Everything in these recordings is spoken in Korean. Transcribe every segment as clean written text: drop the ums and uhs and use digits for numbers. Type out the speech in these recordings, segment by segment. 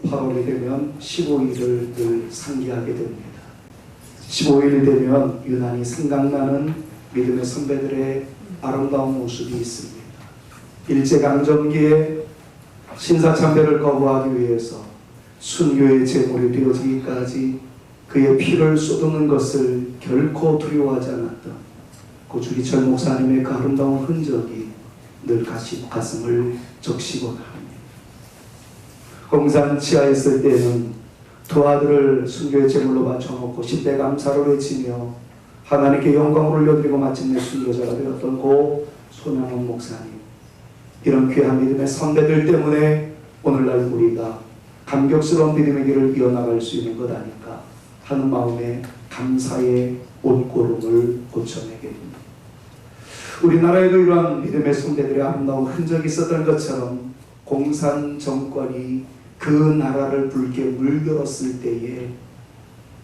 8월이 되면 15일을 늘 상기하게 됩니다. 15일이 되면 유난히 생각나는 믿음의 선배들의 아름다운 모습이 있습니다. 일제강점기에 신사참배를 거부하기 위해서 순교의 제물이 되어지기까지 그의 피를 쏟는 것을 결코 두려워하지 않았던 고주기철 목사님의 그 아름다운 흔적이 늘 가슴을 적시곤 합니다. 공산 치하에 있을 때는 두 아들을 순교의 제물로 바쳐놓고 10대 감사를 외치며 하나님께 영광을 올려드리고 마침내 순교자가 되었던 고 손양원 목사님, 이런 귀한 믿음의 선배들 때문에 오늘날 우리가 감격스러운 믿음의 길을 이어나갈 수 있는 것 아닐까 하는 마음에 감사의 옷고름을 고쳐내게 됩니다. 우리나라에도 이러한 믿음의 선배들의 아름다운 흔적이 있었던 것처럼 공산 정권이 그 나라를 붉게 물들었을 때에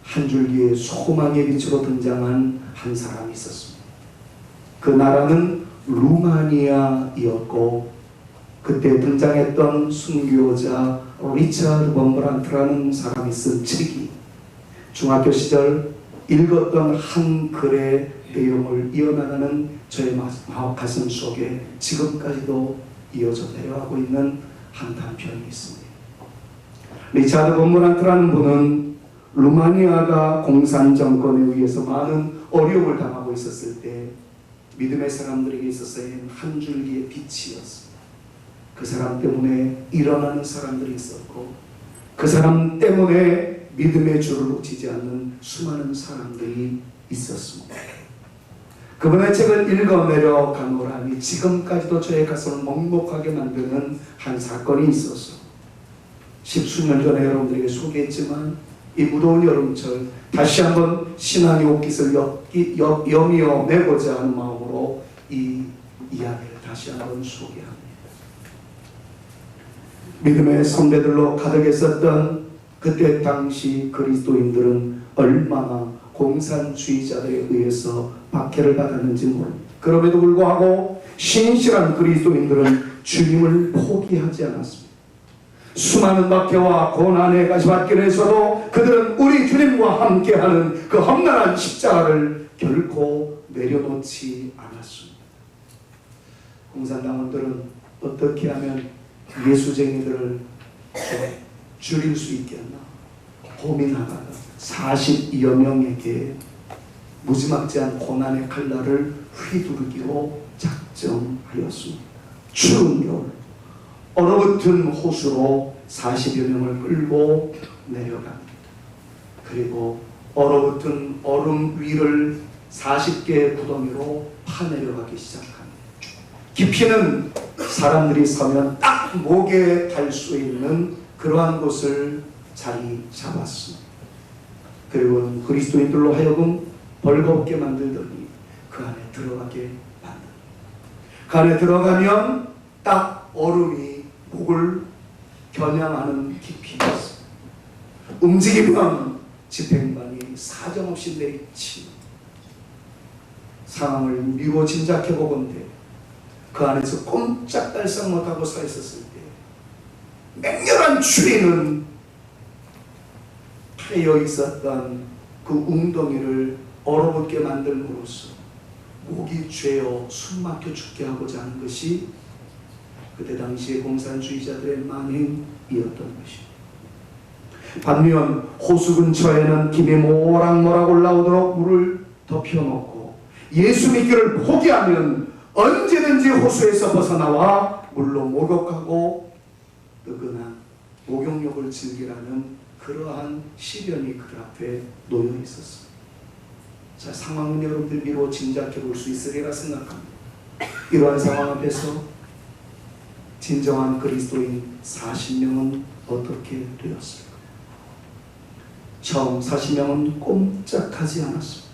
한 줄기의 소망의 빛으로 등장한 한 사람이 있었습니다. 그 나라는 루마니아이었고 그때 등장했던 순교자 리차드 범브란트라는 사람이 쓴 책이 중학교 시절 읽었던 한 글의 내용을 이어나가는 저의 가슴 속에 지금까지도 이어져 내려가고 있는 한 단편이 있습니다. 리차드 범브란트라는 분은 루마니아가 공산 정권에 의해서 많은 어려움을 당하고 있었을 때 믿음의 사람들에게 있어서의 한 줄기의 빛이었습니다. 그 사람 때문에 일어나는 사람들이 있었고 그 사람 때문에 믿음의 줄을 놓치지 않는 수많은 사람들이 있었습니다. 그분의 책을 읽어내려 가노라니 지금까지도 저의 가슴을 먹먹하게 만드는 한 사건이 있었어. 10수년 전에 여러분들에게 소개했지만 이 무더운 여름철 다시 한번 신앙의 옷깃을 여미어 내고자 하는 마음으로 이 이야기를 다시 한번 소개합니다. 믿음의 선배들로 가득했었던 그때 당시 그리스도인들은 얼마나 공산주의자들에 의해서 박해를 받았는지 모릅니다. 그럼에도 불구하고 신실한 그리스도인들은 주님을 포기하지 않았습니다. 수많은 박해와 고난에 가시받기를 해서도 그들은 우리 주님과 함께하는 그 험난한 십자가를 결코 내려놓지 않았습니다. 공산당원들은 어떻게 하면 예수쟁이들을 줄일 수 있겠나 고민하다가 40여 명에게 무지막지한 고난의 칼날을 휘두르기로 작정하였습니다. 추운 겨울 얼어붙은 호수로 40여 명을 끌고 내려갑니다. 그리고 얼어붙은 얼음 위를 40개의 구덩이로 파내려가기 시작합니다. 깊이는 사람들이 서면 딱 목에 달 수 있는 그러한 곳을 자리 잡았습니다. 그리고 그리스도인들로 하여금 벌겁게 만들더니 그 안에 들어가게 만듭니다. 그 안에 들어가면 딱 얼음이 목을 겨냥하는 깊이였습니다. 움직이면 집행관이 사정없이 내리치 상황을 미워 짐작해 보건대 그 안에서 꼼짝달싹 못하고 서 있었을 때 맹렬한 추위는 패여 있었던 그 웅덩이를 얼어붙게 만들므로써 목이 죄어 숨막혀 죽게 하고자 하는 것이 그때 당시의 공산주의자들의 만행이었던 것입니다. 반면 호수 근처에는 김이 모락모락 올라오도록 물을 덮여놓고 예수 믿기를 포기하면 언제든지 호수에서 벗어나와 물로 목욕하고 뜨끈한 목욕욕을 즐기라는 그러한 시련이 그들 앞에 놓여 있었습니다. 자, 상황은 여러분들 미루어 짐작해 볼 수 있으리라 생각합니다. 이러한 상황 앞에서 진정한 그리스도인 40명은 어떻게 되었을까? 처음 40명은 꼼짝하지 않았습니다.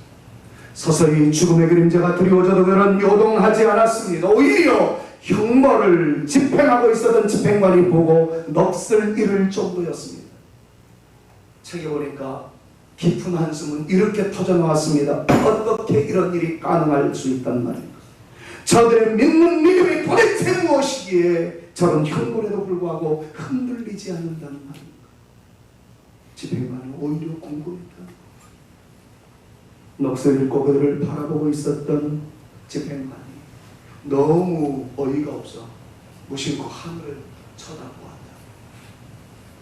서서히 죽음의 그림자가 드리워져도 그는 요동하지 않았습니다. 오히려 형벌을 집행하고 있었던 집행관이 보고 넋을 잃을 정도였습니다. 책에 보니까 깊은 한숨은 이렇게 터져나왔습니다. 어떻게 이런 일이 가능할 수 있단 말입니까? 저들의 믿는 믿음이 도대체 무엇이기에 저런 형벌에도 불구하고 흔들리지 않는다는 말입니다. 집행관은 오히려 궁금했다. 넋을 잃고 그들을 바라보고 있었던 집행관이 너무 어이가 없어 무심코 하늘을 쳐다보았다.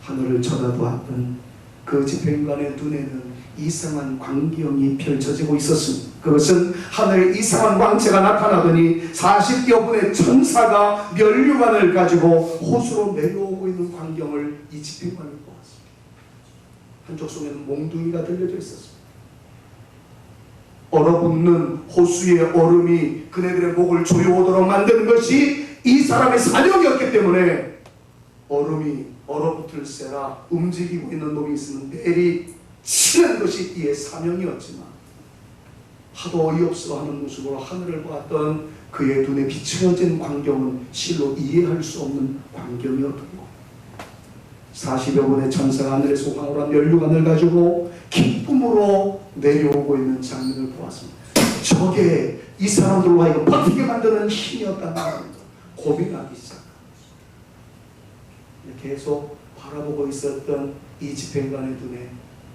하늘을 쳐다보았던 그 집행관의 눈에는 이상한 광경이 펼쳐지고 있었습니다. 그것은 하늘에 이상한 광채가 나타나더니 40여 분의 천사가 면류관을 가지고 호수로 내려오고 있는 광경을 이 집행관이 보았습니다. 한쪽 손에는 몽둥이가 들려져 있었습니다. 얼어붙는 호수의 얼음이 그네들의 목을 조여오도록 만드는 것이 이 사람의 사명이었기 때문에 얼음이 얼어붙을세라 움직이고 있는 놈이 있으면 내리치는 것이 이의 사명이었지만 하도 어이없어 하는 모습으로 하늘을 보았던 그의 눈에 비추어진 광경은 실로 이해할 수 없는 광경이었던 것. 40여 분의 천사가 하늘에서 황홀한 면류관을 가지고 기쁨으로 내려오고 있는 장면을 보았습니다. 저게 이 사람들로 하여금 버티게 만드는 힘이었다는 겁니다. 고민하기 시작합니다. 계속 바라보고 있었던 이 집행관의 눈에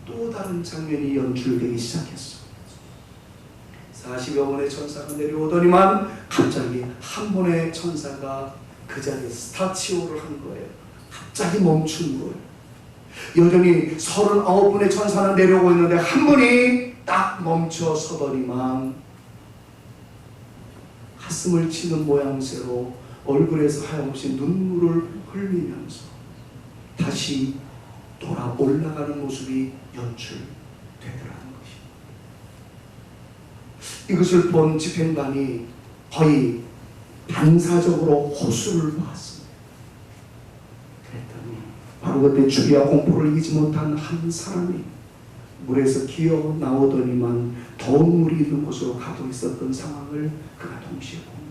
또 다른 장면이 연출되기 시작했어. 40여 분의 천사가 내려오더니만 갑자기 한 분의 천사가 그 자리에 스타치오를 한 거예요. 갑자기 멈춘 거예요. 여전히 39분의 천사는 내려오고 있는데 한 분이 딱 멈춰 서더니만 가슴을 치는 모양새로 얼굴에서 하염없이 눈물을 흘리면서 다시 돌아 올라가는 모습이 연출되더라는 것입니다. 이것을 본 집행관이 거의 반사적으로 호수를 보았습니다. 그랬더니 바로 그때 추리와 공포를 이기지 못한 한 사람이 물에서 기어 나오더니만 더운 물이 있는 곳으로 가고 있었던 상황을 그가 동시에 본 거예요.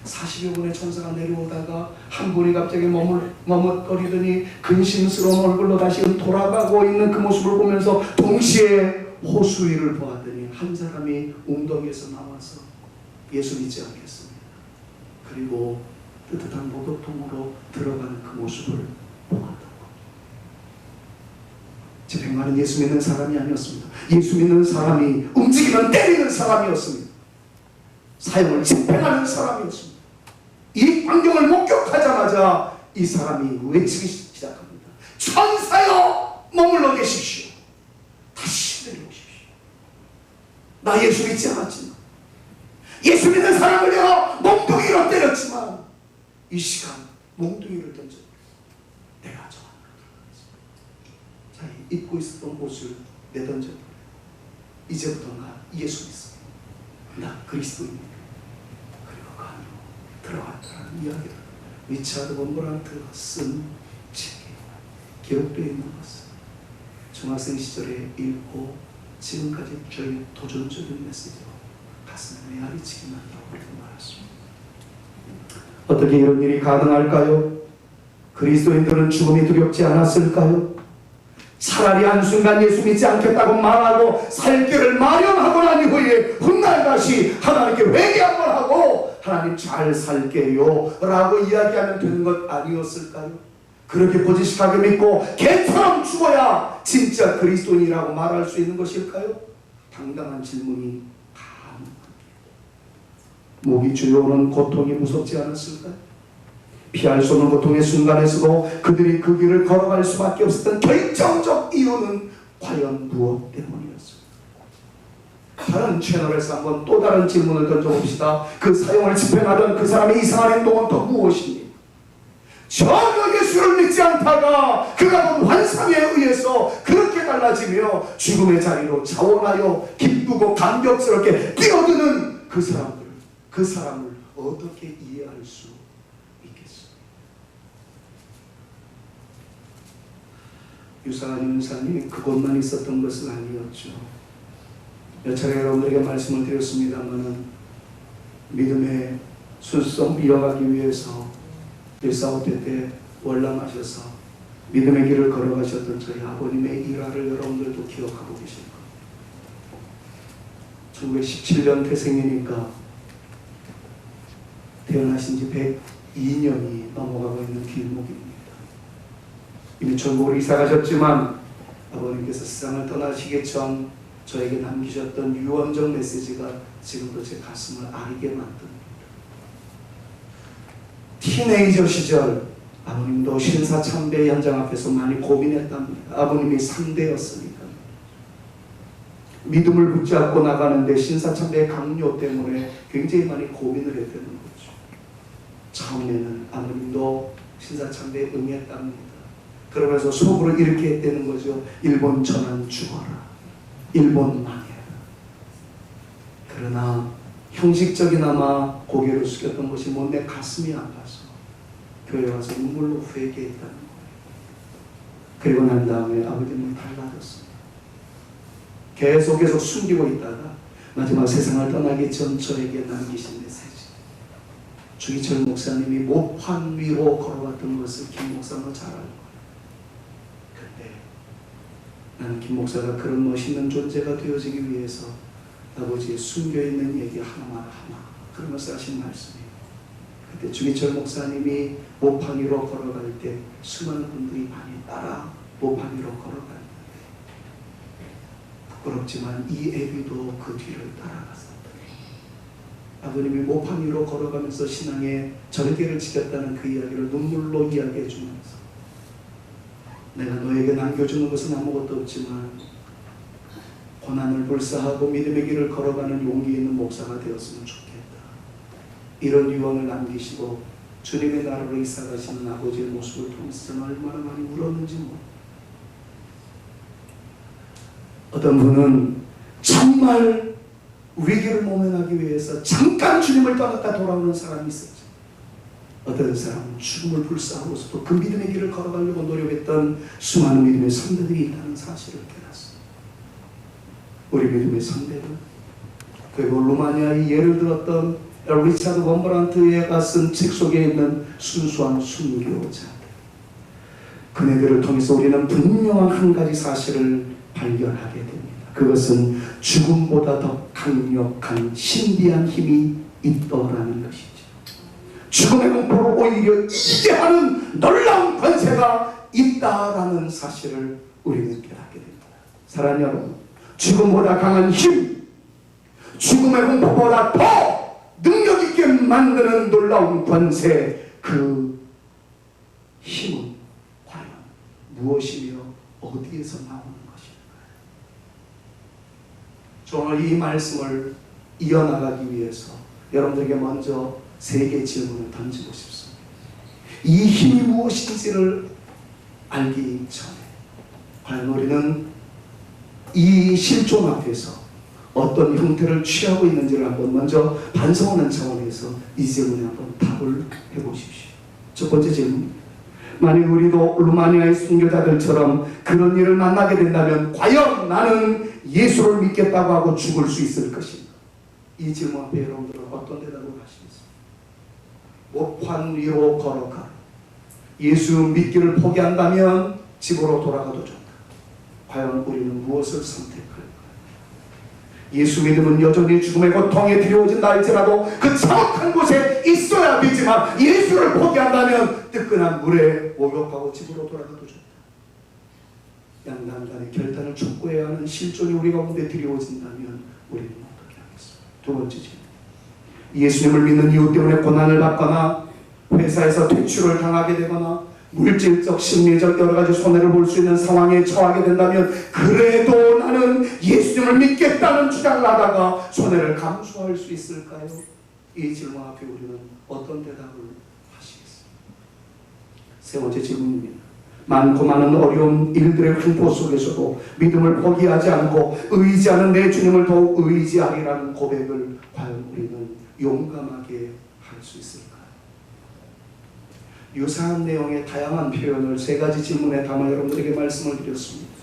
40여 분의 천사가 내려오다가 한 분이 갑자기 머뭇거리더니 근심스러운 얼굴로 다시금 돌아가고 있는 그 모습을 보면서 동시에 호수 위를 보았더니 한 사람이 웅덩이에서 나와서 예수 믿지 않겠습니다. 그리고 뜨뜻한 목욕통으로 들어가는 그 모습을 보았던 겁니다. 집행관은 예수 믿는 사람이 아니었습니다. 예수 믿는 사람이 움직이면 때리는 사람이었습니다. 사형을 집행하는 사람이었습니다. 이 광경을 목격하자마자 이 사람이 외치기 시작합니다. 천사여 머물러 계십시오. 다시 내려오십시오. 나 예수 믿지 않았지만 예수 믿는 사람을 내가 몽둥이로 때렸지만 이 시간 몽둥이를 던져 내가 저 안으로 들어가겠습니다. 자, 입고 있었던 옷을 내던져버려. 이제부터 나 예수 믿습니다. 나 그리스도입니다. 그리고 그 안으로 들어갔다는 이야기를 리차드 범브란트가 쓴 책에 기록되어 있는 것은 중학생 시절에 읽고 지금까지 저희 도전적인 메시지로 가슴에 메아리치게 만들어 버리고 말았습니다. 어떻게 이런 일이 가능할까요? 그리스도인들은 죽음이 두렵지 않았을까요? 차라리 한순간 예수 믿지 않겠다고 말하고 살 길을 마련하고 난 이후에 훗날 다시 하나님께 회개 한번 하고 하나님 잘 살게요 라고 이야기하면 되는 것 아니었을까요? 그렇게 고지식하게 믿고 개처럼 죽어야 진짜 그리스도인이라고 말할 수 있는 것일까요? 당당한 질문이 가능합니다. 목이 줄여오는 고통이 무섭지 않았을까요? 피할 수 없는 고통의 순간에서도 그들이 그 길을 걸어갈 수밖에 없었던 결정적 이유는 과연 무엇 때문이었습니까? 다른 채널에서 한번 또 다른 질문을 던져봅시다. 그 사형을 집행하던 그 사람의 이상한 행동은 또 무엇입니까? 전혀 예수를 믿지 않다가 그가 본 환상에 의해서 그렇게 달라지며 죽음의 자리로 자원하여 기쁘고 감격스럽게 뛰어드는 그 사람을 어떻게 이해할 수 있겠습니까? 유사한 윤사님이 그것만 있었던 것은 아니었죠. 몇 차례 여러분들에게 말씀을 드렸습니다마는 믿음의 순수성 이어가기 위해서 일사후퇴 때 월남하셔서 믿음의 길을 걸어가셨던 저희 아버님의 일화를 여러분들도 기억하고 계실 겁니다. 1917년 태생이니까 태어나신 지 102년이 넘어가고 있는 길목입니다. 이미 전국으로 이사 가셨지만 아버님께서 세상을 떠나시기 전 저에게 남기셨던 유언적 메시지가 지금도 제 가슴을 아리게 만듭니다. 티네이저 시절 아버님도 신사참배 현장 앞에서 많이 고민했답니다. 아버님이 상대였으니까. 믿음을 붙잡고 나가는데 신사참배의 강요 때문에 굉장히 많이 고민을 했다는 거죠. 처음에는 아버님도 신사참배에 응했답니다. 그러면서 속으로 이렇게 했다는 거죠. 일본 전환 죽어라. 일본 망해라. 그러나 형식적이나마 고개를 숙였던 것이 뭐 내 가슴이 아파서 교회 와서 눈물로 회개했다는 거예요. 그리고 난 다음에 아버님은 달라졌습니다. 계속 숨기고 있다가 마지막 세상을 떠나기 전 저에게 남기신 메시지. 주기철 목사님이 모판 위로 걸어왔던 것을 김 목사는 잘 알고 있어요. 근데 나는 김 목사가 그런 멋있는 존재가 되어지기 위해서 아버지의 숨겨있는 얘기 하나만 그러면서 하신 말씀이에요. 그때 주기철 목사님이 모판 위로 걸어갈 때 수많은 분들이 많이 따라 모판 위로 걸어갔는데 부끄럽지만 이 애비도 그 뒤를 따라갔습니다. 아버님이 모판 위로 걸어가면서 신앙의 절개를 지켰다는 그 이야기를 눈물로 이야기해 주면서 내가 너에게 남겨주는 것은 아무것도 없지만 고난을 불사하고 믿음의 길을 걸어가는 용기 있는 목사가 되었으면 좋겠다. 이런 유언을 남기시고 주님의 나라로 이사가시는 아버지의 모습을 통해서 저는 얼마나 많이 울었는지 모릅니다. 어떤 분은 정말 위기를 모면하기 위해서 잠깐 주님을 떠났다 돌아오는 사람이 있었죠. 어떤 사람은 죽음을 불사하고서도 그 믿음의 길을 걸어가려고 노력했던 수많은 믿음의 선배들이 있다는 사실을 깨닫습니다. 우리 믿음의 선배들, 그리고 루마니아의 예를 들었던 리차드 범브란트가 쓴 책 속에 있는 순수한 순교자들, 그네들을 통해서 우리는 분명한 한 가지 사실을 발견하게 됩니다. 그것은 죽음보다 더 강력한 신비한 힘이 있더라는 것이죠. 죽음의 공포로 오히려 이겨하는 놀라운 권세가 있다라는 사실을 우리는 깨닫게 됩니다. 사랑하는 여러분, 죽음보다 강한 힘, 죽음의 공포보다 더 능력 있게 만드는 놀라운 권세, 그 힘은 과연 무엇이며 어디에서 나오는 것일까요? 오늘 이 말씀을 이어나가기 위해서 여러분들에게 먼저 3개의 질문을 던지고 싶습니다. 이 힘이 무엇인지를 알기 전에 과연 우리는 이 실존 앞에서 어떤 형태를 취하고 있는지를 한번 먼저 반성하는 차원에서 이 질문에 한번 답을 해보십시오. 첫 번째 질문입니다. 만약 우리도 루마니아의 순교자들처럼 그런 일을 만나게 된다면 과연 나는 예수를 믿겠다고 하고 죽을 수 있을 것인가? 이 질문 앞에 여러분들은 어떤 대답을 하시겠습니까? 모판 위로 걸어가 예수 믿기를 포기한다면 집으로 돌아가도 좋다. 과연 우리는 무엇을 선택할까요? 예수 믿음은 여전히 죽음의 고통에 두려워진다 할지라도 그 정확한 곳에 있어야 되지만 예수를 포기한다면 뜨끈한 물에 목욕하고 집으로 돌아가도 좋다. 양단간의 결단을 촉구해야 하는 실존이 우리 가운데 두려워진다면 우리는 어떻게 하겠습니까? 두 번째 질문. 예수님을 믿는 이유 때문에 고난을 받거나 회사에서 퇴출을 당하게 되거나 물질적, 심리적 여러 가지 손해를 볼 수 있는 상황에 처하게 된다면 그래도 나는 예수님을 믿겠다는 주장을 하다가 손해를 감수할 수 있을까요? 이 질문 앞에 우리는 어떤 대답을 하시겠습니까? 세 번째 질문입니다. 많고 많은 어려운 일들의 횡포 속에서도 믿음을 포기하지 않고 의지하는 내 주님을 더욱 의지하리라는 고백을 과연 우리는 용감하게 할 수 있을까요? 유사한 내용의 다양한 표현을 3가지 질문에 담아 여러분들에게 말씀을 드렸습니다.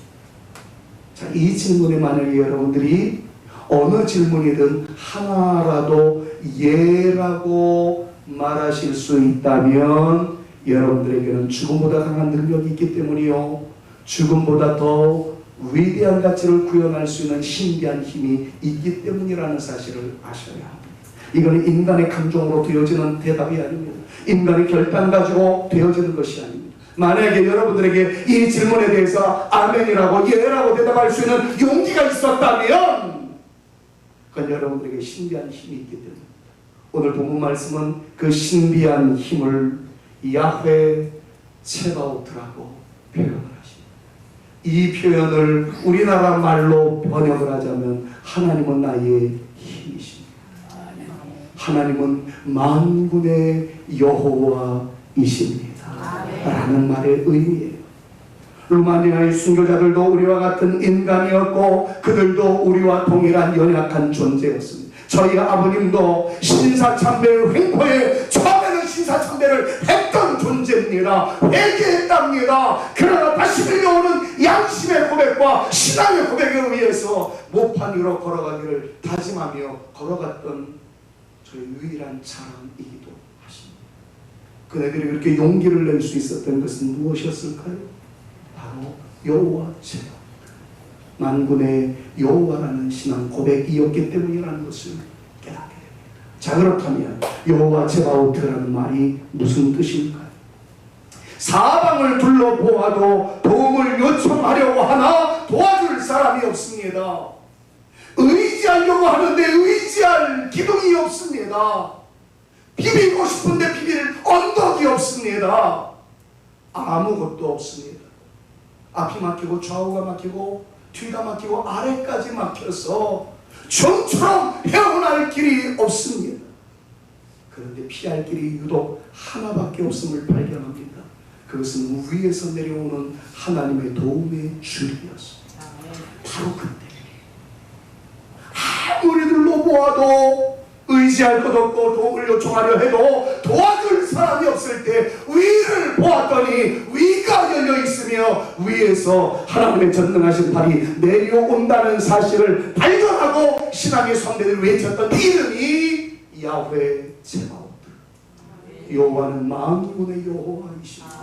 자, 이 질문에 만약에 여러분들이 어느 질문이든 하나라도 예라고 말하실 수 있다면 여러분들에게는 죽음보다 강한 능력이 있기 때문이요, 죽음보다 더 위대한 가치를 구현할 수 있는 신비한 힘이 있기 때문이라는 사실을 아셔야 합니다. 이건 인간의 감정으로 되어지는 대답이 아닙니다. 인간의 결단 가지고 되어지는 것이 아닙니다. 만약에 여러분들에게 이 질문에 대해서 아멘이라고 예라고 대답할 수 있는 용기가 있었다면 그건 여러분들에게 신비한 힘이 있기 때문에 오늘 본문 말씀은 그 신비한 힘을 야훼 츠바오트라고 표현을 하십니다. 이 표현을 우리나라 말로 번역을 하자면 하나님은 나의 힘이십니다. 하나님은 만군의 여호와이십니다 라는 말의 의미예요. 루마니아의 순교자들도 우리와 같은 인간이었고 그들도 우리와 동일한 연약한 존재였습니다. 저희 아버님도 신사참배의 횡포에 처음에는 신사참배를 했던 존재입니다. 회개했답니다. 그러나 다시 들려오는 양심의 고백과 신앙의 고백에 의해서 못판 위로 걸어가기를 다짐하며 걸어갔던 저희 유일한 자랑이기도 하십니다. 그네들이 그렇게 용기를 낼 수 있었던 것은 무엇이었을까요? 바로 여호와 츠바오트, 만군의 여호와라는 신앙 고백이었기 때문이라는 것을 깨닫게 됩니다. 자, 그렇다면 여호와 츠바오트라는 말이 무슨 뜻일까요? 사방을 둘러보아도 도움을 요청하려고 하나 도와줄 사람이 없습니다. 의지하려고 하는데 의지할 기둥이 없습니다. 비비고 싶은데 비빌 언덕이 없습니다. 아무것도 없습니다. 앞이 막히고 좌우가 막히고 뒤가 막히고 아래까지 막혀서 좀처럼 헤어날 길이 없습니다. 그런데 피할 길이 유독 하나밖에 없음을 발견합니다. 그것은 위에서 내려오는 하나님의 도움의 줄이었습니다. 바로 그때 아무리 둘러보아도 의지할 것 없고 도움을 요청하려 해도 도와줄 사람이 없을 때 위를 보았더니 위가 열려 있으며 위에서 하나님의 전능하신 발이 내려온다는 사실을 발견하고 신앙의 선배들을 외쳤던 이름이 야훼 츠바오트. 여호와는 만군의 여호와이십니다.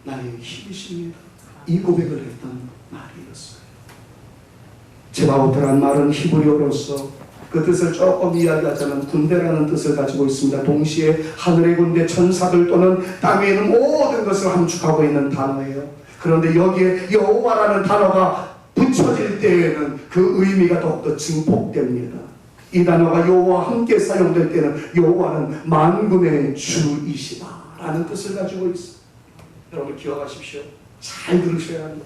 나의 힘이십니다. 이 고백을 했던 말이었어요. 츠바오트란 말은 히브리어로서 그 뜻을 조금 이야기하자면 군대라는 뜻을 가지고 있습니다. 동시에 하늘의 군대, 천사들 또는 땅에 있는 모든 것을 함축하고 있는 단어예요. 그런데 여기에 여호와라는 단어가 붙여질 때에는 그 의미가 더욱더 증폭됩니다. 이 단어가 여호와와 함께 사용될 때는 여호와는 만군의 주이시다 라는 뜻을 가지고 있습니다. 여러분 기억하십시오. 잘 들으셔야 합니다.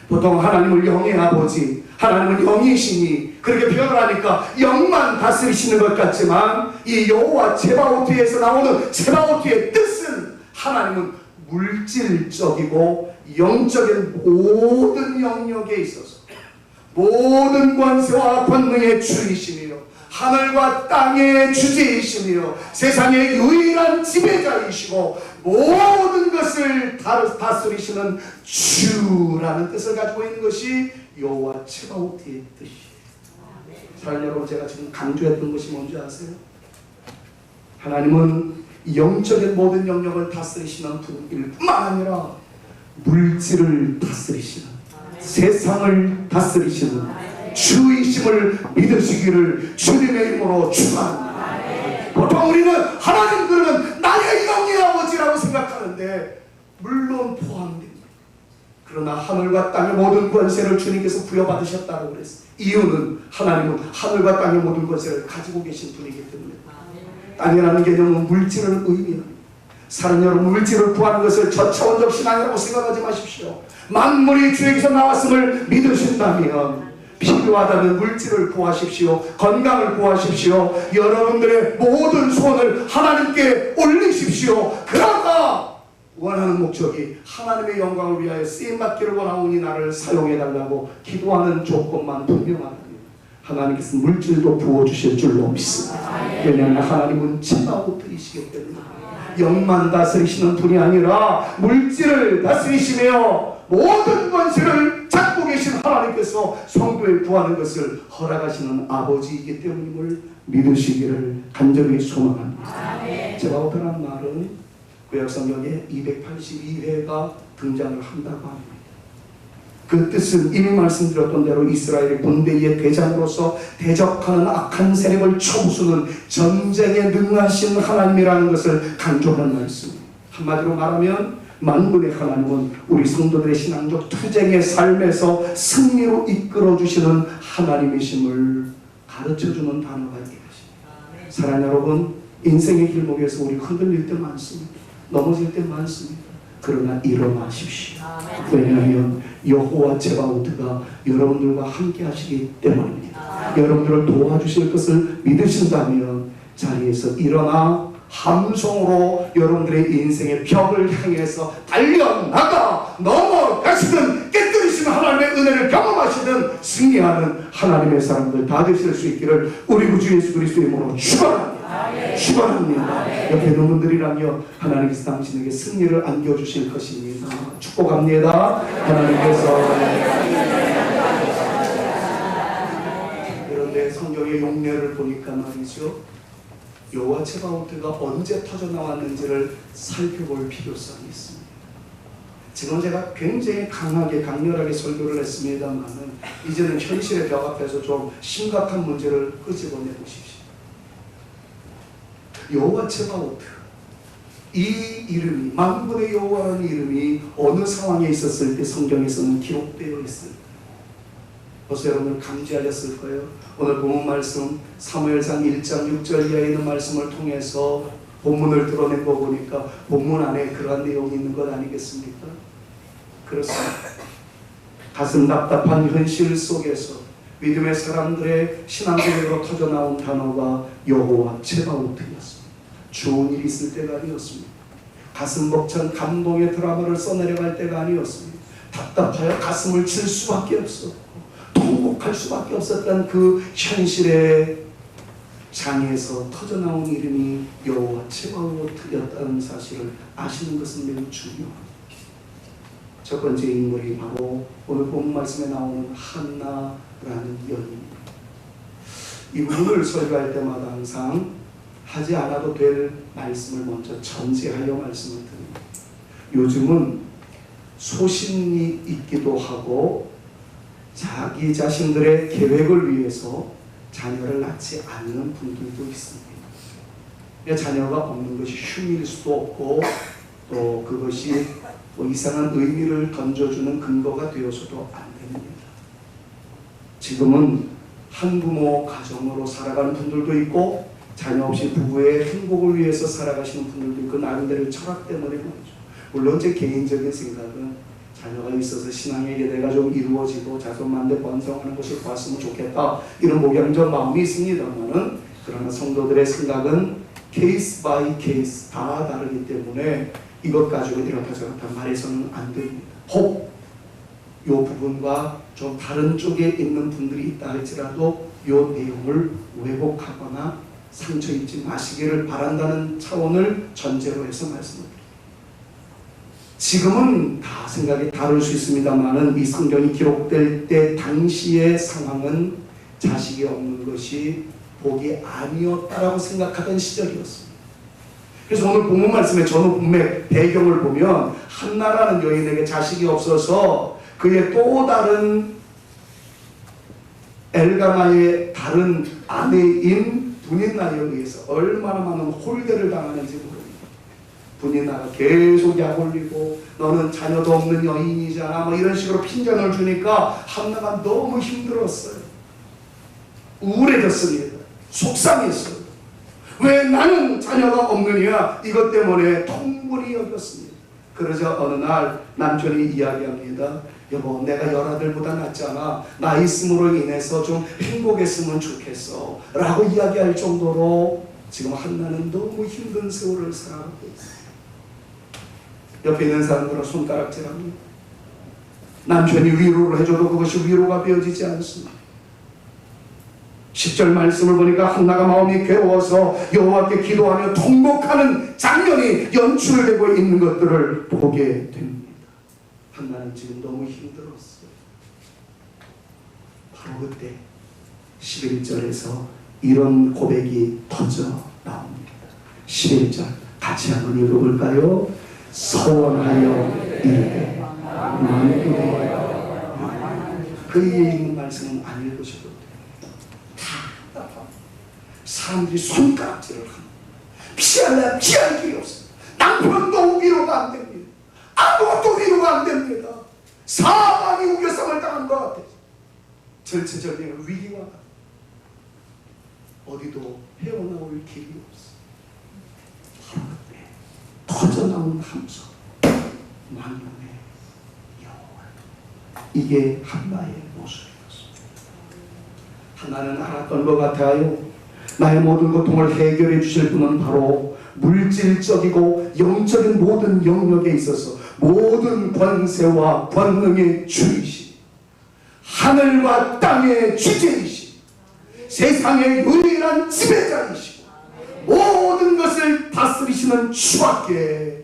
보통 하나님을 영의 아버지, 하나님은 영이시니 그렇게 표현을 하니까 영만 다스리시는 것 같지만 이 여호와 츠바오트에서 나오는 츠바오트의 뜻은 하나님은 물질적이고 영적인 모든 영역에 있어서 모든 권세와 권능의 주이시며 하늘과 땅의 주제이시며 세상의 유일한 지배자이시고 모든 것을 다스리시는 주라는 뜻을 가지고 있는 것이 여호와 츠바오트의 뜻이에요. 사랑하는 여러분, 제가 지금 강조했던 것이 뭔지 아세요? 하나님은 영적인 모든 영역을 다스리시는 분일 뿐만 아니라 물질을 다스리시는, 세상을 다스리시는 주이심을 믿으시기를 주님의 이름으로 축원합니다. 보통 우리는 하나님 그러면 나의 영의 아버지라고 생각하는데 물론 포함됩니다. 그러나 하늘과 땅의 모든 권세를 주님께서 부여받으셨다고 그랬어요. 이유는 하나님은 하늘과 땅의 모든 권세를 가지고 계신 분이기 때문에. 땅이라는 개념은 물질을 의미합니다. 사랑하는 여러분, 물질을 구하는 것을 저차원적 신앙이라고 생각하지 마십시오. 만물이 주에게서 나왔음을 믿으신다면 필요하다는 물질을 구하십시오. 건강을 구하십시오. 여러분들의 모든 소원을 하나님께 올리십시오. 그러나 원하는 목적이 하나님의 영광을 위하여 쓰임받기를 원하오니 나를 사용해달라고 기도하는 조건만 분명합니다. 하나님께서 물질도 부어주실 줄로 믿습니다. 왜냐하면 하나님은 츠바오트이시기 때문에 영만 다스리시는 분이 아니라 물질을 다스리시며 모든 권세를 잡고 계신 하나님께서 성도를 구하는 것을 허락하시는 아버지이기 때문임을 믿으시기를 간절히 소망합니다. 츠바오트라는 말은 구약성경에 282회가 등장을 한다고 합니다. 그 뜻은 이미 말씀드렸던 대로 이스라엘의 군대의 대장으로서 대적하는 악한 세력을 쳐부수는 전쟁에 능하신 하나님이라는 것을 강조하는 말씀입니다. 한마디로 말하면 만군의 하나님은 우리 성도들의 신앙적 투쟁의 삶에서 승리로 이끌어주시는 하나님이심을 가르쳐주는 단어가 이것입니다. 사랑하는 여러분, 인생의 길목에서 우리 흔들릴 때 많습니다. 넘어질 때 많습니다. 그러나 일어나십시오. 왜냐하면 여호와 제바오트가 여러분들과 함께 하시기 때문입니다. 여러분들을 도와주실 것을 믿으신다면 자리에서 일어나 함성으로 여러분들의 인생의 벽을 향해서 달려나가 넘어가시든 깨뜨리시는 하나님의 은혜를 경험하시든 승리하는 하나님의 사람들 다 되실 수 있기를 우리 구주 예수 그리스도의 이름으로 축원합니다. 축원합니다. 옆에 있는 분들이라며 하나님께서 당신에게 승리를 안겨주실 것입니다. 축복합니다. 하나님께서. 그런데 성경의 용례를 보니까 말이죠, 여호와 체바오트가 언제 터져나왔는지를 살펴볼 필요성이 있습니다. 지금 제가 굉장히 강렬하게 설교를 했습니다만 이제는 현실의 벽 앞에서 좀 심각한 문제를 끄집어내 보십시오. 여호와 체바오트, 이 이름이, 만군의 여호와라는 이름이 어느 상황에 있었을 때 성경에서는 기록되어 있습니다. 벌써 여러분들 감지하셨을 거예요. 오늘 본문 말씀 사무엘상 1장 6절 이하에 있는 말씀을 통해서 본문을 드러낸 거 보니까 본문 안에 그러한 내용이 있는 것 아니겠습니까? 그렇습니다. 가슴 답답한 현실 속에서 믿음의 사람들의 신앙고백으로 터져나온 단어가 여호와 체바오트였습니다. 좋은 일이 있을 때가 아니었습니다. 가슴 벅찬 감동의 드라마를 써내려갈 때가 아니었습니다. 답답하여 가슴을 칠 수밖에 없었고 통곡할 수밖에 없었던 그 현실의 장에서 터져나온 이름이 여호와 체바오트였다는 사실을 아시는 것은 매우 중요합니다. 첫 번째 인물이 바로 오늘 본 말씀에 나오는 한나라는 여인입니다. 이 부분을 설교할 때마다 항상 하지 않아도 될 말씀을 먼저 전제하여 말씀을 드립니다. 요즘은 소신이 있기도 하고 자기 자신들의 계획을 위해서 자녀를 낳지 않는 분들도 있습니다. 자녀가 없는 것이 흉일 수도 없고 또 그것이 이상한 의미를 던져주는 근거가 되어서도 안 됩니다. 지금은 한부모 가정으로 살아가는 분들도 있고 자녀 없이 부부의 행복을 위해서 살아가시는 분들도 있고 나름대로 철학 때문에 말이죠. 물론 제 개인적인 생각은 자녀가 있어서 신앙의 예대가 좀 이루어지고 자손만대 번성하는 것을 봤으면 좋겠다 이런 목양적 마음이 있습니다만은 그러나 성도들의 생각은 케이스 바이 케이스 다 다르기 때문에 이것 가지고 이렇다 저렇다 말해서는 안 됩니다. 혹 이 부분과 좀 다른 쪽에 있는 분들이 있다 할지라도 이 내용을 왜곡하거나 상처 입지 마시기를 바란다는 차원을 전제로 해서 말씀을 드립니다. 지금은 다 생각이 다를 수 있습니다만은 이 성경이 기록될 때 당시의 상황은 자식이 없는 것이 복이 아니었다라고 생각하던 시절이었습니다. 그래서 오늘 본문 말씀의 전후문맥 배경을 보면 한나라는 여인에게 자식이 없어서 그의 또 다른 엘가나의 다른 아내인 분인나에 의해서 얼마나 많은 홀대를 당하는지 모릅니다. 분인나가 계속 약올리고 너는 자녀도 없는 여인이잖아 뭐 이런 식으로 핀잔을 주니까 한나가 너무 힘들었어요. 우울해졌습니다. 속상했어요. 왜 나는 자녀가 없느냐 이것 때문에 통분이 여겼습니다. 그러자 어느 날 남편이 이야기합니다. 여보 내가 열아들보다 낫잖아. 나 있음으로 인해서 좀 행복했으면 좋겠어 라고 이야기할 정도로 지금 한나는 너무 힘든 세월을 살아가고 있어요. 옆에 있는 사람들은 손가락질합니다. 남편이 위로를 해줘도 그것이 위로가 되어지지 않습니다. 10절 말씀을 보니까 한나가 마음이 괴로워서 여호와께 기도하며 통곡하는 장면이 연출되고 있는 것들을 보게 됩니다. 한나는 지금 너무 힘들었어요. 바로 그때 11절에서 이런 고백이 터져 나옵니다. 11절 같이 한번 읽어볼까요? 서원하여 이르되 만군의 그 위에 있는 말씀은 안 읽으셔도 돼요. 사람들이 손가락질을 합니다. 피할래 피할 길이 없어요. 남편도 위로가 안 됩니다. 아무것도 위로가 안 됩니다. 사방이 우겨쌈을 당한 것 같아요. 절체절명의 위기와 같아요. 어디도 헤어나올 길이 없어. 바로 그때 터져나온 함성, 만군의 여호와. 이게 한나의 모습이었습니다. 한나는 알았던 것 같아요. 나의 모든 고통을 해결해 주실 분은 바로 물질적이고 영적인 모든 영역에 있어서 모든 권세와 권능의 주이신, 하늘과 땅의 주제이신, 세상의 유일한 지배자이시고 모든 것을 다스리시는 주밖에,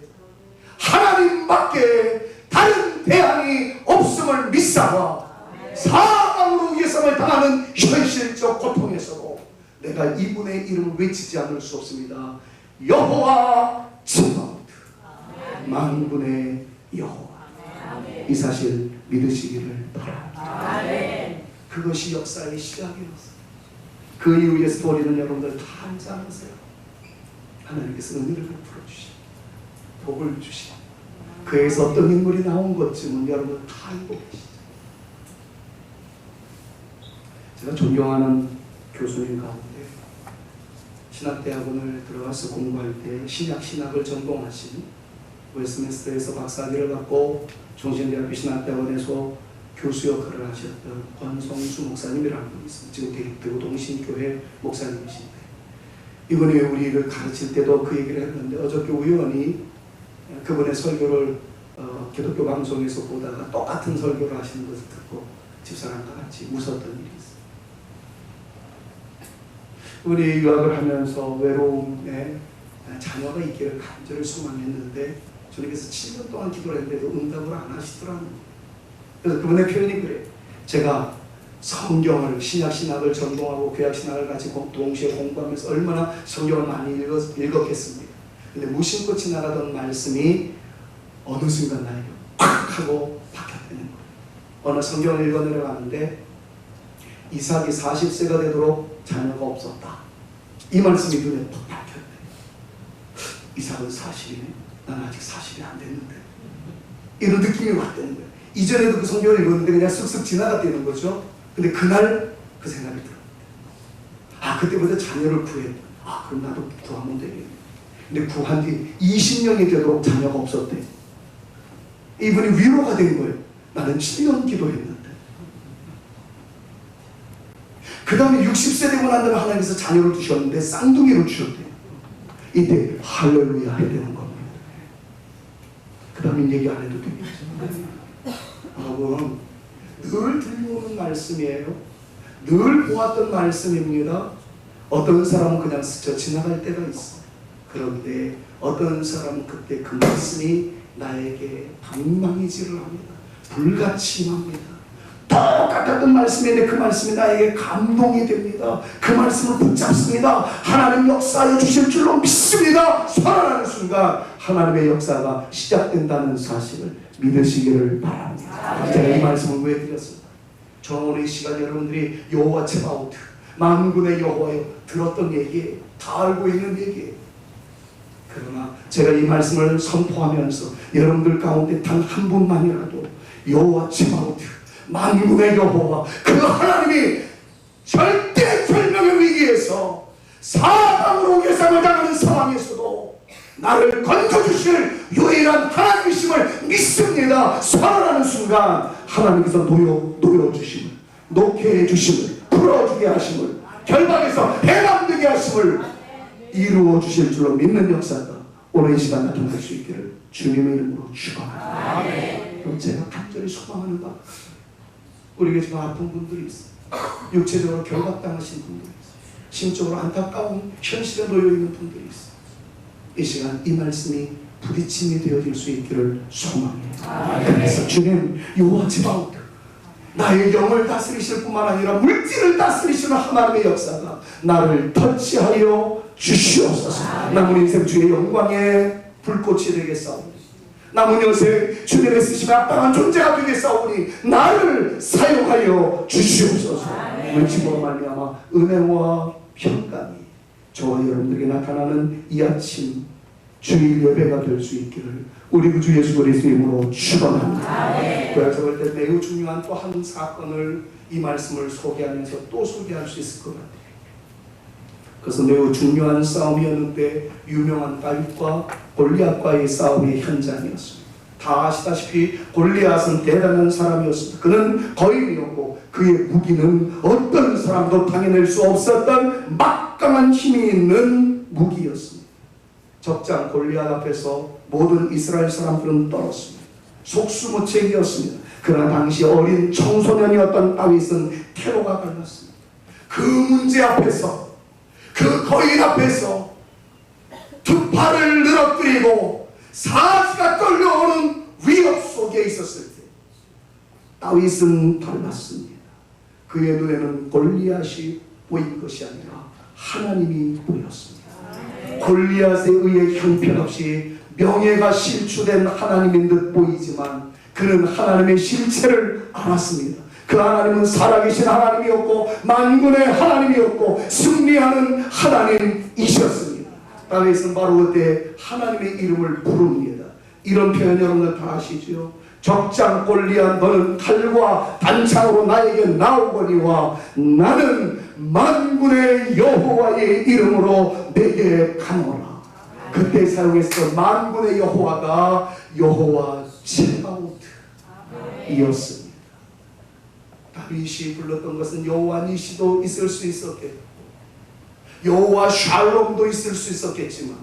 하나님밖에 다른 대안이 없음을 믿사와 사방으로 예상을 당하는 현실적 고통에서도 내가 이분의 이름을 외치지 않을 수 없습니다. 여호와 츠바오트, 만군의 여호와. 이 사실 믿으시기를 바랍니다. 그것이 역사의 시작이었어요. 그 이후의 스토리는 여러분들 다 알지 않으세요? 하나님께서 은혜를 베풀어 주시고 복을 주시고 그에서 어떤 인물이 나온 것쯤은 여러분 다 알고 계시죠. 제가 존경하는 교수님 가운데 신학대학원을 들어가서 공부할 때 신약신학을 전공하신, 웨스트민스터에서 박사학위를 받고 종신대학교 신학대학원에서 교수 역할을 하셨던 권성수 목사님이라는 분이 있습니다. 지금 대구 동신교회 목사님이신데, 이분이 우리를 가르칠 때도 그 얘기를 했는데, 어저께 우연히 그분의 설교를 기독교 방송에서 보다가 똑같은 설교를 하시는 것을 듣고 집사람과 같이 웃었던 일이 있어요. 우리 유학을 하면서 외로움에 자녀가 있기를 간절히 소망했는데 주님께서 7년 동안 기도를 했는데도 응답을 안 하시더라고요. 그래서 그분의 표현이 그래요. 제가 성경을, 신약신학을 전공하고 구약신학을 같이 동시에 공부하면서 얼마나 성경을 많이 읽었겠습니까? 근데 무심코 지나가던 말씀이 어느 순간 나에게 팍 하고 박혔다는 거예요. 어느 성경을 읽어 내려가는데 이삭이 40세가 되도록 자녀가 없었다. 이 말씀이 눈에 팍 박혔대. 이삭은 40이네. 난 아직 40이 안 됐는데. 이런 느낌이 왔다는 거예요. 이전에도 그 성경을 읽었는데 그냥 쓱쓱 지나갔다는 거죠. 근데 그날 그 생각이 들었대. 아, 그때부터 자녀를 구했다. 아, 그럼 나도 구하면 되겠네. 근데 구한 뒤 20년이 되도록 자녀가 없었대. 이분이 위로가 된 거예요. 나는 7년 기도했는데. 그 다음에 60세 되고 난 다음에 하나님께서 자녀를 주셨는데 쌍둥이를 주셨대요. 이때 할렐루야 해야 되는 겁니다. 그 다음에 얘기 안 해도 되겠죠. 여러분, 늘 들려오는 말씀이에요. 늘 보았던 말씀입니다. 어떤 사람은 그냥 스쳐 지나갈 때가 있어. 그런데 어떤 사람은 그때 그 말씀이 나에게 방망이질을 합니다. 불같이 임합니다. 똑같았던 말씀인데 그 말씀이 나에게 감동이 됩니다. 그 말씀을 붙잡습니다. 하나님 역사해 주실 줄로 믿습니다. 살아나는 순간 하나님의 역사가 시작된다는 사실을 믿으시기를 바랍니다. 제가 이 말씀을 왜 드렸습니까? 저는 오늘 이 시간 여러분들이 여호와 츠바오트, 만군의 여호와여 들었던 얘기예요. 다 알고 있는 얘기예요. 그러나 제가 이 말씀을 선포하면서 여러분들 가운데 단 한 분만이라도 여호와 츠바오트, 만군의 여호와, 그 하나님이 절대절명의 위기에서 사방으로 예상을 당하는 상황에서도 나를 건져주실 유일한 하나님이심을 믿습니다. 살아나는 순간 하나님께서 놓여주심을, 놓게 해주심을, 풀어주게 하심을, 결박에서 해방되게 하심을 이루어주실 줄로 믿는 역사가 오늘 이 시간 나타날 수 있기를 주님의 이름으로 축원합니다. 그럼 제가 간절히 소망하는 바, 우리에게 지금 아픈 분들이 있어요. 육체적으로 결박당하신 분들이 있어요. 심적으로 안타까운 현실에 놓여있는 분들이 있어요. 이 시간 이 말씀이 부딪힘이 되어질 수 있기를 소망해요. 그래서 주님, 여호와 츠바오트, 나의 영을 다스리실 뿐만 아니라 물질을 다스리시는 하나님의 역사가 나를 터치하여 주시옵소서. 남은 인생 주의 영광의 불꽃이 되겠사오니, 남은 인생 주님의 쓰시면 합당한 존재가 되겠사오니 나를 사용하여 주시옵소서. 물질로 말미암아 은혜와 평강이 저와 여러분들에게 나타나는 이 아침 주일 예배가 될 수 있기를 우리 구주 예수 그리스도의 이름으로 축원합니다. 그래서 볼 때 매우 중요한 또 한 사건을 이 말씀을 소개하면서 또 소개할 수 있을 것 같아요. 그래서 매우 중요한 싸움이었는데 유명한 다윗과 골리앗과의 싸움의 현장이었습니다. 다 아시다시피 골리앗은 대단한 사람이었습니다. 그는 거인이었고 그의 무기는 어떤 사람도 당해낼 수 없었던 막강한 힘이 있는 무기였습니다. 적장 골리앗 앞에서 모든 이스라엘 사람들은 떨었습니다. 속수무책이었습니다. 그러나 당시 어린 청소년이었던 다윗은 태로가 갈랐습니다. 그 문제 앞에서, 그 거인 앞에서 두 팔을 늘어뜨리고 사지가 떨려오는 위협 속에 있었을 때 다윗은 달랐습니다. 그의 눈에는 골리앗이 보인 것이 아니라 하나님이 보였습니다. 골리앗에 의해 형편없이 명예가 실추된 하나님인 듯 보이지만 그는 하나님의 실체를 알았습니다. 그 하나님은 살아계신 하나님이었고 만군의 하나님이었고 승리하는 하나님이셨습니다. 다윗은 바로 그때 하나님의 이름을 부릅니다. 이런 표현 여러분들 다 아시죠? 적장 골리앗 너는 칼과 단창으로 나에게 나오거니와 나는 만군의 여호와의 이름으로 내게 가노라. 그때 사용했던 만군의 여호와가 여호와 츠바오트이었습니다. 다윗이 불렀던 것은 여호와 니시도 있을 수 있었겠고 여호와 샬롬도 있을 수 있었겠지만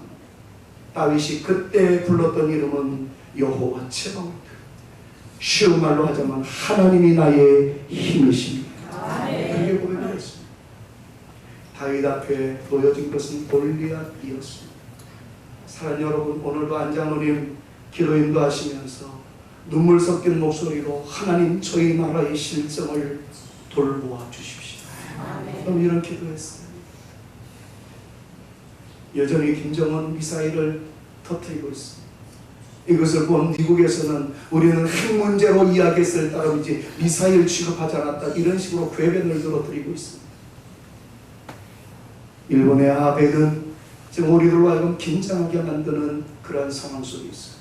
다윗이 그때 불렀던 이름은 여호와 츠바오트. 쉬운 말로 하자면 하나님이 나의 힘이십니다. 그게 고백이었습니다. 다윗 앞에 놓여진 것은 골리앗이었습니다. 사랑 여러분, 오늘도 안장로님 기도인도 하시면서 눈물 섞인 목소리로 하나님 저희 나라의 실정을 돌보아 주십시오. 그럼 이런 기도했어요. 여전히 김정은 미사일을 터뜨리고 있습니다. 이것을 본 미국에서는 우리는 핵 문제로 이야기했을 따름이지 미사일 취급하지 않았다 이런 식으로 궤변을 들어드리고 있습니다. 일본의 아베는 지금 우리들로 하여금 긴장하게 만드는 그러한 상황 속에 있어요.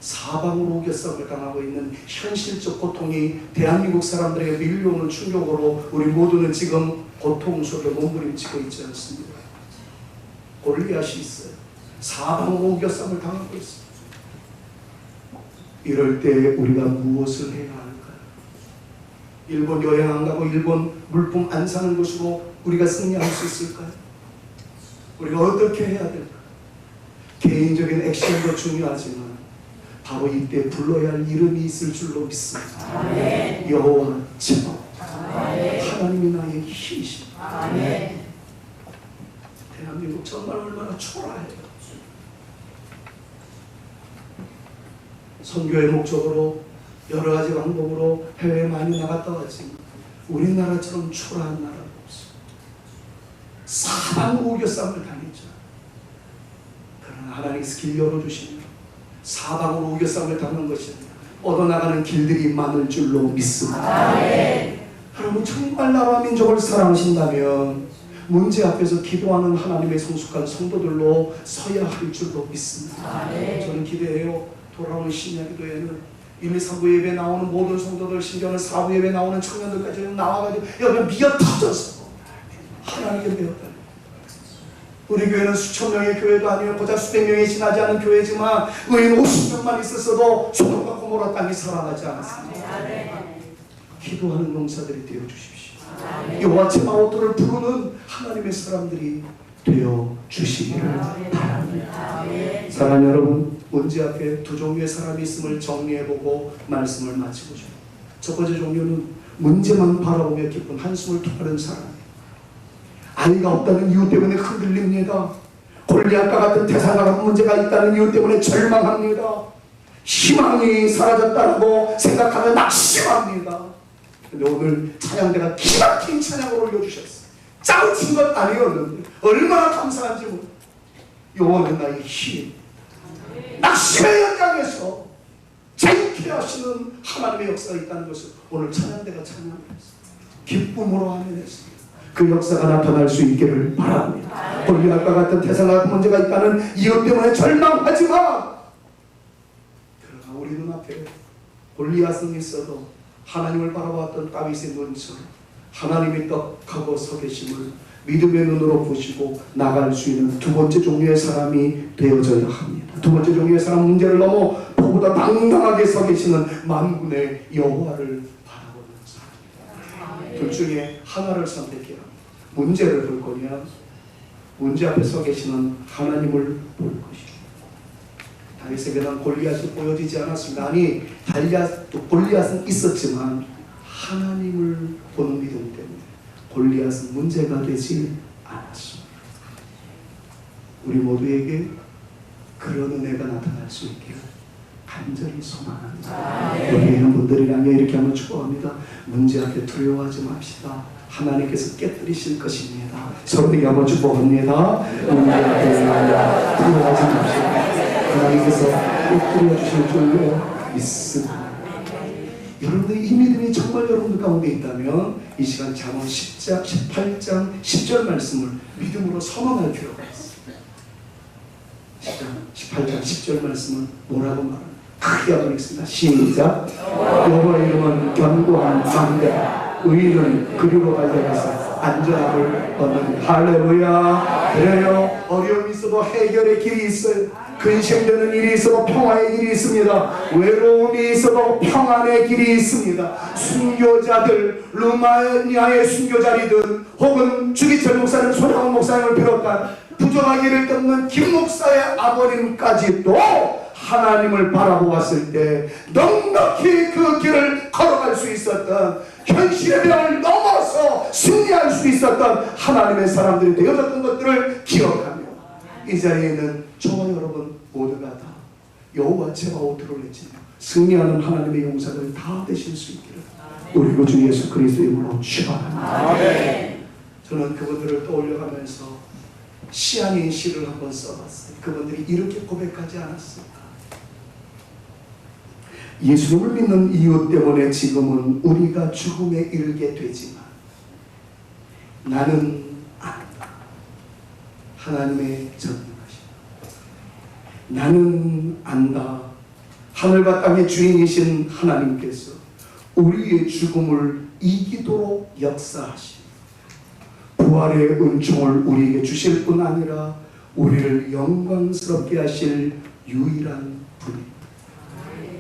사방으로 우겨싸움을 당하고 있는 현실적 고통이 대한민국 사람들에게 밀려오는 충격으로 우리 모두는 지금 고통 속에 몸부림치고 있지 않습니다. 골리앗이 있어요. 사방으로 우겨싸움을 당하고 있어요. 이럴 때 우리가 무엇을 해야 할까요? 일본 여행 안 가고 일본 물품 안 사는 것으로 우리가 승리할 수 있을까요? 우리가 어떻게 해야 될까요? 개인적인 액션도 중요하지만 바로 이때 불러야 할 이름이 있을 줄로 믿습니다. 여호와 츠바오트. 하나님이 나의 힘이십니다. 대한민국 정말 얼마나 초라해요. 선교의 목적으로 여러 가지 방법으로 해외에 많이 나갔다 왔지만 우리나라처럼 초라한 나라가 없어요. 사방으로 우겨싸움을 당했죠. 그러나 하나님께서 길 열어주시면 사방으로 우겨싸움을 당한 것이 아니라 얻어나가는 길들이 많을 줄로 믿습니다. 여러분 정말 나라와 민족을 사랑하신다면 문제 앞에서 기도하는 하나님의 성숙한 성도들로 서야 할 줄로 믿습니다. 저는 기대해요. 돌아오는 심야기도에는 1, 2, 3부 예배 나오는 모든 성도들, 심지어는 4부 예배 나오는 청년들까지 나와가지고 여기 미어 터져서 하나님께 배웠다. 우리 교회는 수천 명의 교회도 아니고 고작 수백 명이 지나지 않은 교회지만 의인 50명만 있었어도 소돔과 고모라 땅이 살아나지 않았습니다. 기도하는 용사들이 되어 주십시오. 여호와 츠바오트를 부르는 하나님의 사람들이 되어 주시기를 바랍니다. 사랑하는 여러분, 문제 앞에 두 종류의 사람이 있음을 정리해보고 말씀을 마치고 싶어요. 첫 번째 종류는 문제만 바라보며 기쁜 한숨을 토하는 사람이에요. 아이가 없다는 이유 때문에 흔들립니다. 골리앗과 같은 태산과 같은 문제가 있다는 이유 때문에 절망합니다. 희망이 사라졌다고 생각하면 낙심합니다. 근데 오늘 찬양대가 기막힌 찬양을 올려주셨어요. 짜우친 것 아니었는데 얼마나 감사한지 모르겠어요. 여호와는 나의 힘. 낙심의 현장에서 자유케 하시는 하나님의 역사가 있다는 것을 오늘 찬양대가 찬양했습니다. 기쁨으로 아멘했습니다. 그 역사가 나타날 수 있기를 바랍니다. 골리앗과 같은 태생학 문제가 있다는 이유 때문에 절망하지마. 그러나 우리 눈앞에 골리앗은 있어도 하나님을 바라봤던 다윗의 눈처럼 하나님이 떡하고 서 계심을 믿음의 눈으로 보시고 나갈 수 있는 두 번째 종류의 사람이 되어져야 합니다. 두 번째 종류의 사람, 문제를 넘어 보보다 당당하게 서 계시는 만군의 여호와를 바라보는 사람입니다. 둘 중에 하나를 선택해야 합니다. 문제를 볼 거냐, 문제 앞에 서 계시는 하나님을 볼 것이죠. 다윗에게는 골리앗이 보여지지 않았습니다. 아니, 골리앗은 있었지만 하나님을 보는 믿음 때문에 골리앗은 문제가 되지 않았습니다. 우리 모두에게 그런 은혜가 나타날 수 있기를 간절히 소망합니다. 여기 있는 분들을 향해 이렇게 한번 축복합니다. 문제 앞에 두려워하지 맙시다. 하나님께서 깨뜨리실 것입니다. 서로에게 한번 축복합니다. 문제 앞에 두려워하지 맙시다. 하나님께서 깨뜨려 주실 줄로 믿습니다. 여러분들이 이 믿음이 정말 여러분들 가운데 있다면 이 시간 잠언 18장 10절 말씀을 믿음으로 선언할 필요가 있습니다. 18장 10절 말씀은 뭐라고 말합니까? 크게 한번 읽습니다. 시작. 여호와의 이름은 견고한 방대라. 의인은 그리로 달려가서 안전함을 얻는. 할렐루야. 그래요. 어려움이 있어도 해결의 길이 있어요. 근심되는 일이 있어도 평화의 길이 있습니다. 외로움이 있어도 평안의 길이 있습니다. 순교자들, 루마니아의 순교자리든 혹은 주기철 목사님, 손양원 목사님을 비롯한 부정하기를 끊는 김 목사의 아버님까지도 하나님을 바라보았을 때 넉넉히 그 길을 걸어갈 수 있었던, 현실의 벽을 넘어서 승리할 수 있었던 하나님의 사람들이 되어졌던 것들을 기억하며 이 자리에 있는 저와 여러분 모두가 다 여호와 제바오트를 외치며 승리하는 하나님의 용사들 다 되실 수 있기를 우리 구주 예수 그리스도의 이름으로 축원합니다. 저는 그분들을 떠올려가면서 시 아닌 시를 한번 써봤어요. 그분들이 이렇게 고백하지 않았을까? 예수님을 믿는 이유 때문에 지금은 우리가 죽음에 이르게 되지만 나는 안다. 하나님의 전능하심. 나는 안다. 하늘과 땅의 주인이신 하나님께서 우리의 죽음을 이기도록 역사하시고 부활의 은총을 우리에게 주실 뿐 아니라 우리를 영광스럽게 하실 유일한 분입니다.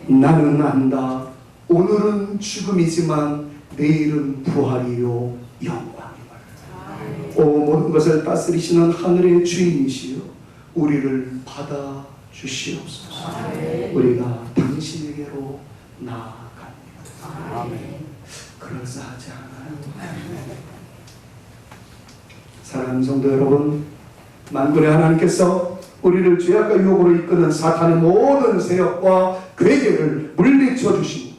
나는 안다. 오늘은 죽음이지만 내일은 부활이요 영광임을. 오 모든 것을 다스리시는 하늘의 주인이시여 우리를 받아 주시옵소서. 우리가 당신에게로 나아갑니다. 아멘. 그럴싸하지 않아요? 사랑하는 성도 여러분, 만군의 하나님께서 우리를 죄악과 유혹으로 이끄는 사탄의 모든 세력과 괴계를 물리쳐 주시고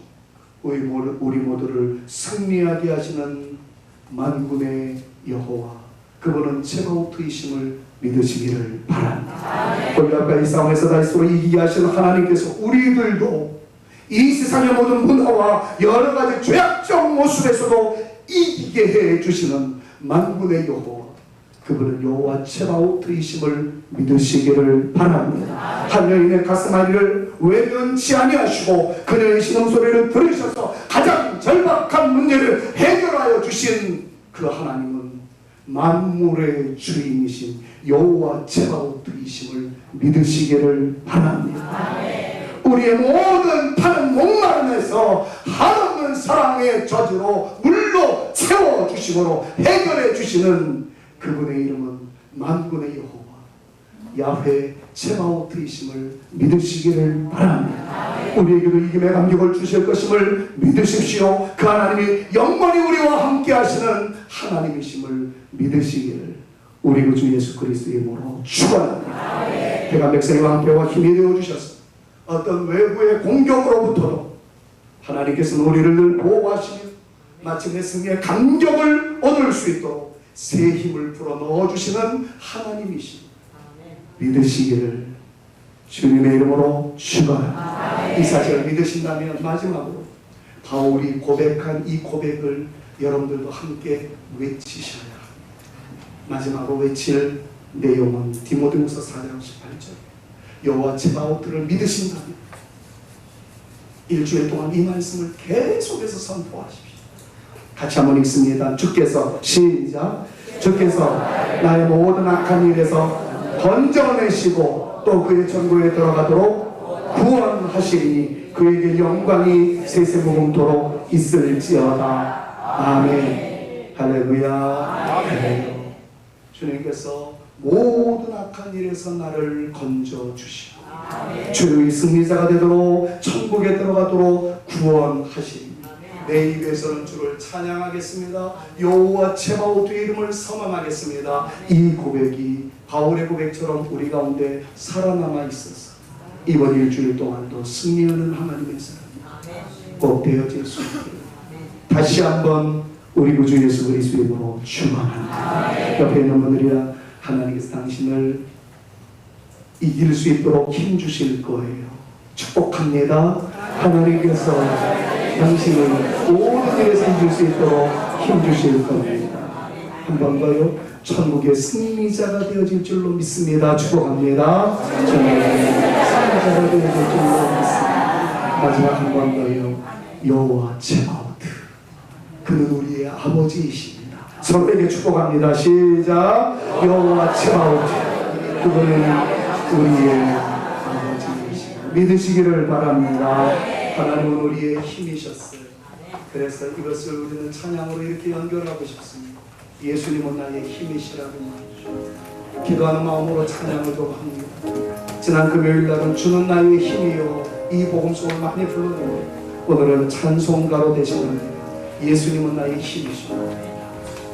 우리 모두를 승리하게 하시는 만군의 여호와, 그분은 제바오트이심을 믿으시기를 바랍니다. 골리앗과 이 싸움에서 다윗으로 이기게 하시는 하나님께서 우리들도 이 세상의 모든 문화와 여러 가지 죄악적 모습에서도 이기게 해주시는 만군의 여호와, 그분은 여호와 제바오트이심을 믿으시기를 바랍니다. 한 여인의 가슴앓이를 외면치 아니하시고 그녀의 신음소리를 들으셔서 가장 절박한 문제를 해결하여 주신 그 하나님은 만물의 주인이신 여호와 제바오트이심을 믿으시기를 바랍니다. 우리의 모든 파는 목마름에서 한없는 사랑의 저주로 물로 채워주심으로 해결해 주시는 그분의 이름은 만군의 여호와 야훼 제바오트이심을 믿으시기를 바랍니다. 우리에게도 이김의 감격을 주실 것임을 믿으십시오. 그 하나님이 영원히 우리와 함께 하시는 하나님이심을 믿으시기를 우리 구주 예수 그리스도의 이름으로 축원합니다. 대가 백성과 함께와 힘이 되어주셔서 어떤 외부의 공격으로부터도 하나님께서는 우리를 늘 보호하시며 마침내 승리의 감격을 얻을 수 있도록 새 힘을 불어 넣어주시는 하나님이시니 믿으시기를 주님의 이름으로 축원합니다. 이 사실을 믿으신다면 마지막으로 바울이 고백한 이 고백을 여러분들도 함께 외치셔야 합니다. 마지막으로 외칠 내용은 디모데후서 4장 18절 여호와 츠바오트를 믿으신다면 일주일 동안 이 말씀을 계속해서 선포하십시오. 같이 한번 읽습니다. 주께서 시작. 주께서 나의 모든 악한 일에서 건져내시고 또 그의 전구에 들어가도록 구원하시니 그에게 영광이 세세무궁토록 있을지어다. 아멘. 할렐루야. 할렐루야. 주님께서 모든 악한 일에서 나를 건져주시고 주의 승리자가 되도록 천국에 들어가도록 구원하시니 내 입에서는 주를 찬양하겠습니다. 여호와 츠바오트의 이름을 선언하겠습니다. 이 고백이 바울의 고백처럼 우리 가운데 살아남아 있어서 이번 일주일 동안도 승리하는 하나님의 사람 꼭 되어질 수 있기를 다시 한번 우리 구주 예수 그리스도의 이름으로 축원합니다. 옆에 있는 분들이야 하나님께서 당신을 이길 수 있도록 힘주실 거예요. 축복합니다. 하나님께서 당신을 모든 일에서 이길 수 있도록 힘주실 겁니다. 한 번 더요. 천국의 승리자가 되어질 줄로 믿습니다. 축복합니다. 승리자가 되어질 줄로 믿습니다. 마지막 한 번 더요. 여호와 츠바오트 그는 우리의 아버지이십니다. 서로에게 축복합니다. 시작. 여호와 츠바오트 그분은 우리의 아버지이십니다. 믿으시기를 바랍니다. 하나님은 우리의 힘이셨어요. 그래서 이것을 우리는 찬양으로 이렇게 연결하고 싶습니다. 예수님은 나의 힘이시라고 말이죠. 기도하는 마음으로 찬양을 좀 합니다. 지난 금요일 날은 주는 나의 힘이요 이 복음송을 많이 불렀는데 오늘은 찬송가로 되시는 예수님은 나의 힘이시오.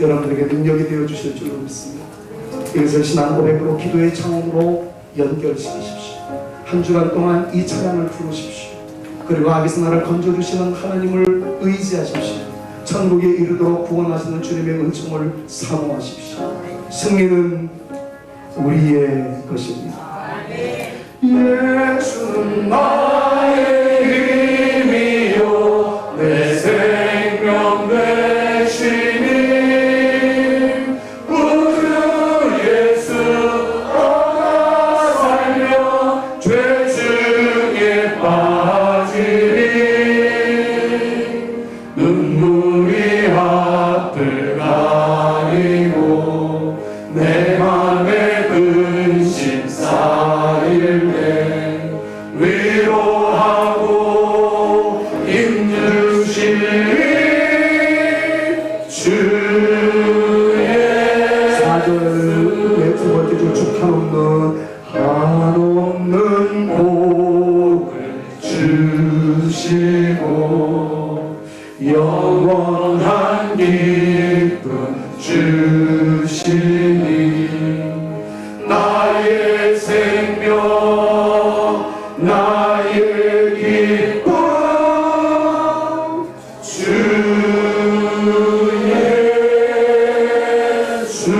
여러분들에게 능력이 되어주실 줄로 믿습니다. 이것을 신앙 고백으로 기도의 창원으로 연결시키십시오. 한 주간 동안 이 찬양을 부르십시오. 그리고 악에서 나를 건져주시는 하나님을 의지하십시오. 천국에 이르도록 구원하시는 주님의 은총을 사모하십시오. 승리는 우리의 것입니다. 예수는 나의 힘이요 내 생명 되시니 우주 예수 떠나 살며 죄 중에 빠지니 눈물이 앞을 가리고 내 맘에 근심 쌓일 때 위로하고 힘주시니 주의 4절 내 두 번째 줄 한없는 한없는 복을 주시고 영원한 기쁨 주시니 나의 생명 나의 기쁨 주 예수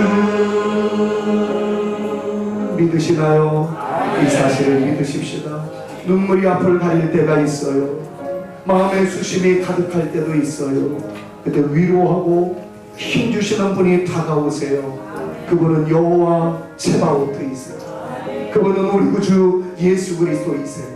믿으시나요? 이 사실을 믿으십시다. 눈물이 앞을 가릴 때가 있어요. 마음의 수심이 가득할 때도 있어요. 그때 위로하고 힘주시는 분이 다가오세요. 그분은 여호와 츠바오트이세요. 그분은 우리 구주 예수 그리스도이세요.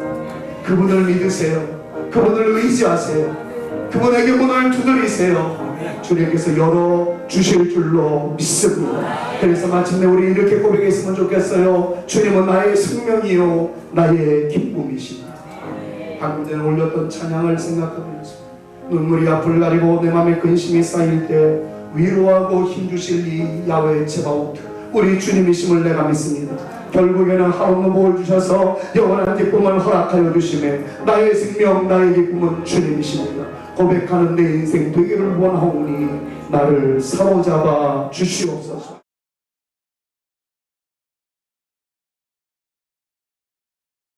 그분을 믿으세요. 그분을 의지하세요. 그분에게 문을 두드리세요. 주님께서 열어주실 줄로 믿습니다. 그래서 마침내 우리 이렇게 고백했으면 좋겠어요. 주님은 나의 생명이요 나의 기쁨이십니다. 방금 전에 올렸던 찬양을 생각하면서 눈물이 앞을 가리고 내 맘에 근심이 쌓일 때 위로하고 힘주실 이 야훼 츠바오트 우리 주님이심을 내가 믿습니다. 결국에는 한없는 복을 주셔서 영원한 기쁨을 허락하여 주시매 나의 생명 나의 기쁨은 주님이십니다. 고백하는 내 인생 되기를 원하오니 나를 사로잡아 주시옵소서.